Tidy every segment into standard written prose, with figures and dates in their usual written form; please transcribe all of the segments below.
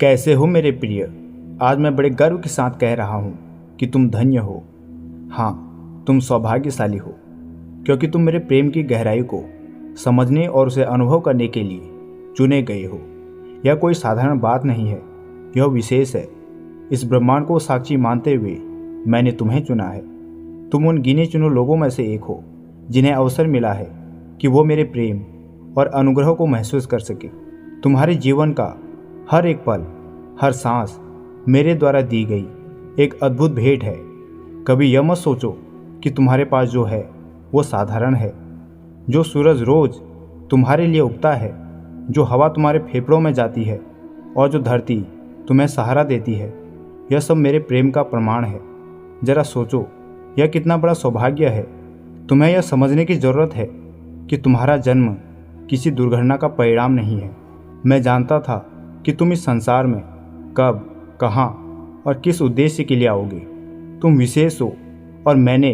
कैसे हो मेरे प्रिय। आज मैं बड़े गर्व के साथ कह रहा हूँ कि तुम धन्य हो। हाँ, तुम सौभाग्यशाली हो, क्योंकि तुम मेरे प्रेम की गहराई को समझने और उसे अनुभव करने के लिए चुने गए हो। यह कोई साधारण बात नहीं है, यह विशेष है। इस ब्रह्मांड को साक्षी मानते हुए मैंने तुम्हें चुना है। तुम उन गिने चुने लोगों में से एक हो जिन्हें अवसर मिला है कि वो मेरे प्रेम और अनुग्रह को महसूस कर सके। तुम्हारे जीवन का हर एक पल, हर सांस मेरे द्वारा दी गई एक अद्भुत भेंट है। कभी यह मत सोचो कि तुम्हारे पास जो है वो साधारण है। जो सूरज रोज तुम्हारे लिए उगता है, जो हवा तुम्हारे फेफड़ों में जाती है और जो धरती तुम्हें सहारा देती है, यह सब मेरे प्रेम का प्रमाण है। जरा सोचो, यह कितना बड़ा सौभाग्य है। तुम्हें यह समझने की ज़रूरत है कि तुम्हारा जन्म किसी दुर्घटना का परिणाम नहीं है। मैं जानता था कि तुम इस संसार में कब, कहाँ और किस उद्देश्य के लिए आओगे। तुम विशेष हो और मैंने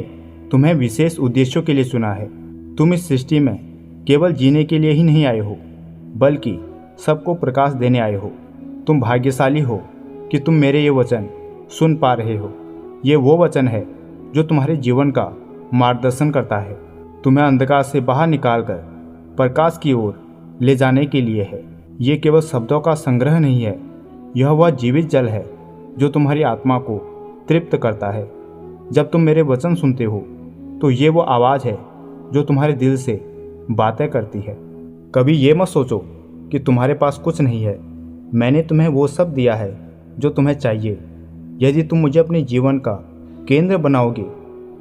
तुम्हें विशेष उद्देश्यों के लिए चुना है। तुम इस सृष्टि में केवल जीने के लिए ही नहीं आए हो, बल्कि सबको प्रकाश देने आए हो। तुम भाग्यशाली हो कि तुम मेरे ये वचन सुन पा रहे हो। ये वो वचन है जो तुम्हारे जीवन का मार्गदर्शन करता है, तुम्हें अंधकार से बाहर निकालकर प्रकाश की ओर ले जाने के लिए है। ये केवल शब्दों का संग्रह नहीं है, यह वह जीवित जल है जो तुम्हारी आत्मा को तृप्त करता है। जब तुम मेरे वचन सुनते हो तो ये वो आवाज़ है जो तुम्हारे दिल से बातें करती है। कभी ये मत सोचो कि तुम्हारे पास कुछ नहीं है। मैंने तुम्हें वो सब दिया है जो तुम्हें चाहिए। यदि तुम मुझे अपने जीवन का केंद्र बनाओगे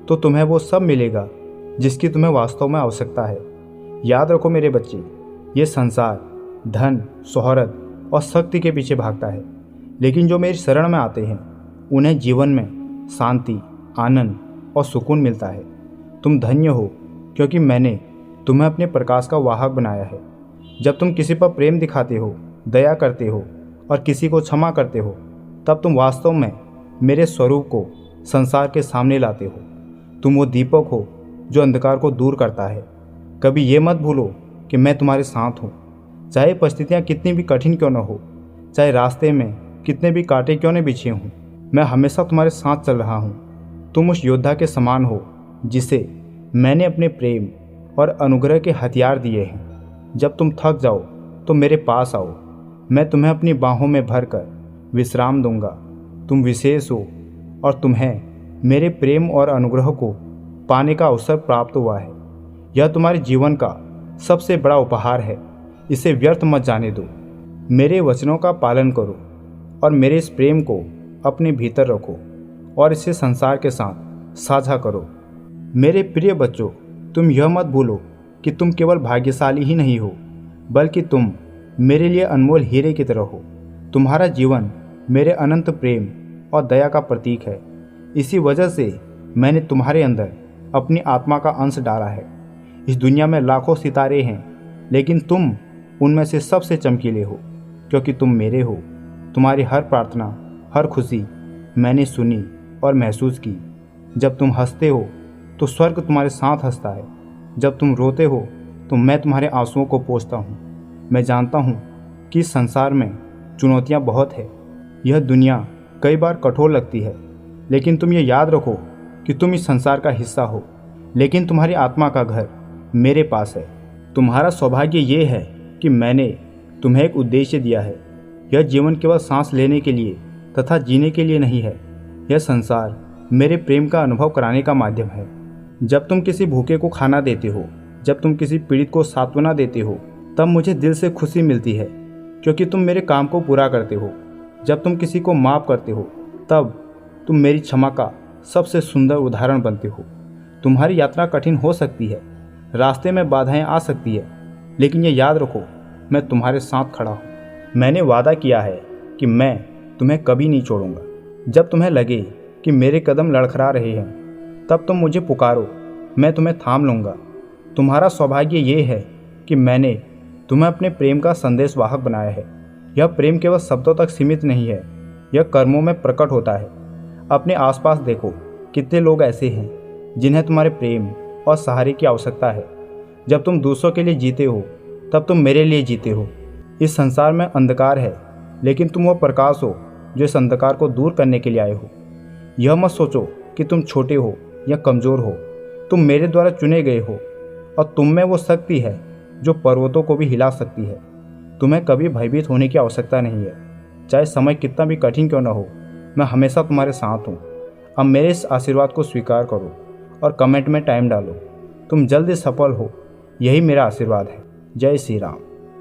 तो तुम्हें वो सब मिलेगा जिसकी तुम्हें वास्तव में आवश्यकता है। याद रखो मेरे बच्चे, ये संसार धन, शोहरत और शक्ति के पीछे भागता है, लेकिन जो मेरी शरण में आते हैं उन्हें जीवन में शांति, आनंद और सुकून मिलता है। तुम धन्य हो क्योंकि मैंने तुम्हें अपने प्रकाश का वाहक बनाया है। जब तुम किसी पर प्रेम दिखाते हो, दया करते हो और किसी को क्षमा करते हो, तब तुम वास्तव में मेरे स्वरूप को संसार के सामने लाते हो। तुम वो दीपक हो जो अंधकार को दूर करता है। कभी ये मत भूलो कि मैं तुम्हारे साथ हूँ। चाहे परिस्थितियाँ कितनी भी कठिन क्यों न हो, चाहे रास्ते में कितने भी कांटे क्यों न बिछे हों, मैं हमेशा तुम्हारे साथ चल रहा हूँ। तुम उस योद्धा के समान हो जिसे मैंने अपने प्रेम और अनुग्रह के हथियार दिए हैं। जब तुम थक जाओ तो मेरे पास आओ, मैं तुम्हें अपनी बाहों में भरकर विश्राम दूंगा। तुम विशेष हो और तुम्हें मेरे प्रेम और अनुग्रह को पाने का अवसर प्राप्त हुआ है। यह तुम्हारे जीवन का सबसे बड़ा उपहार है। इसे व्यर्थ मत जाने दो। मेरे वचनों का पालन करो और मेरे इस प्रेम को अपने भीतर रखो और इसे संसार के साथ साझा करो। मेरे प्रिय बच्चों, तुम यह मत भूलो कि तुम केवल भाग्यशाली ही नहीं हो, बल्कि तुम मेरे लिए अनमोल हीरे की तरह हो। तुम्हारा जीवन मेरे अनंत प्रेम और दया का प्रतीक है। इसी वजह से मैंने तुम्हारे अंदर अपनी आत्मा का अंश डाला है। इस दुनिया में लाखों सितारे हैं, लेकिन तुम उनमें से सबसे चमकीले हो, क्योंकि तुम मेरे हो। तुम्हारी हर प्रार्थना, हर खुशी मैंने सुनी और महसूस की। जब तुम हंसते हो तो स्वर्ग तुम्हारे साथ हंसता है। जब तुम रोते हो तो मैं तुम्हारे आंसुओं को पोंछता हूँ। मैं जानता हूँ कि इस संसार में चुनौतियाँ बहुत है। यह दुनिया कई बार कठोर लगती है, लेकिन तुम ये याद रखो कि तुम इस संसार का हिस्सा हो, लेकिन तुम्हारी आत्मा का घर मेरे पास है। तुम्हारा सौभाग्य ये है कि मैंने तुम्हें एक उद्देश्य दिया है। यह जीवन केवल सांस लेने के लिए तथा जीने के लिए नहीं है। यह संसार मेरे प्रेम का अनुभव कराने का माध्यम है। जब तुम किसी भूखे को खाना देते हो, जब तुम किसी पीड़ित को सांत्वना देते हो, तब मुझे दिल से खुशी मिलती है, क्योंकि तुम मेरे काम को पूरा करते हो। जब तुम किसी को माफ़ करते हो, तब तुम मेरी क्षमा का सबसे सुंदर उदाहरण बनते हो। तुम्हारी यात्रा कठिन हो सकती है, रास्ते में बाधाएं आ सकती है, लेकिन ये याद रखो, मैं तुम्हारे साथ खड़ा हूँ। मैंने वादा किया है कि मैं तुम्हें कभी नहीं छोड़ूंगा। जब तुम्हें लगे कि मेरे कदम लड़खड़ा रहे हैं, तब तुम मुझे पुकारो, मैं तुम्हें थाम लूँगा। तुम्हारा सौभाग्य ये है कि मैंने तुम्हें अपने प्रेम का संदेश वाहक बनाया है। यह प्रेम केवल शब्दों तक सीमित नहीं है, यह कर्मों में प्रकट होता है। अपने आसपास देखो, कितने लोग ऐसे हैं जिन्हें तुम्हारे प्रेम और सहारे की आवश्यकता है। जब तुम दूसरों के लिए जीते हो, तब तुम मेरे लिए जीते हो। इस संसार में अंधकार है, लेकिन तुम वह प्रकाश हो जो इस अंधकार को दूर करने के लिए आए हो। यह मत सोचो कि तुम छोटे हो या कमज़ोर हो, तुम मेरे द्वारा चुने गए हो और तुम में वो शक्ति है जो पर्वतों को भी हिला सकती है। तुम्हें कभी भयभीत होने की आवश्यकता नहीं है, चाहे समय कितना भी कठिन क्यों न हो। मैं हमेशा तुम्हारे साथ हूँ। अब मेरे इस आशीर्वाद को स्वीकार करो और कमेंट में टाइम डालो। तुम जल्दी सफल हो, यही मेरा आशीर्वाद है। जय श्री राम।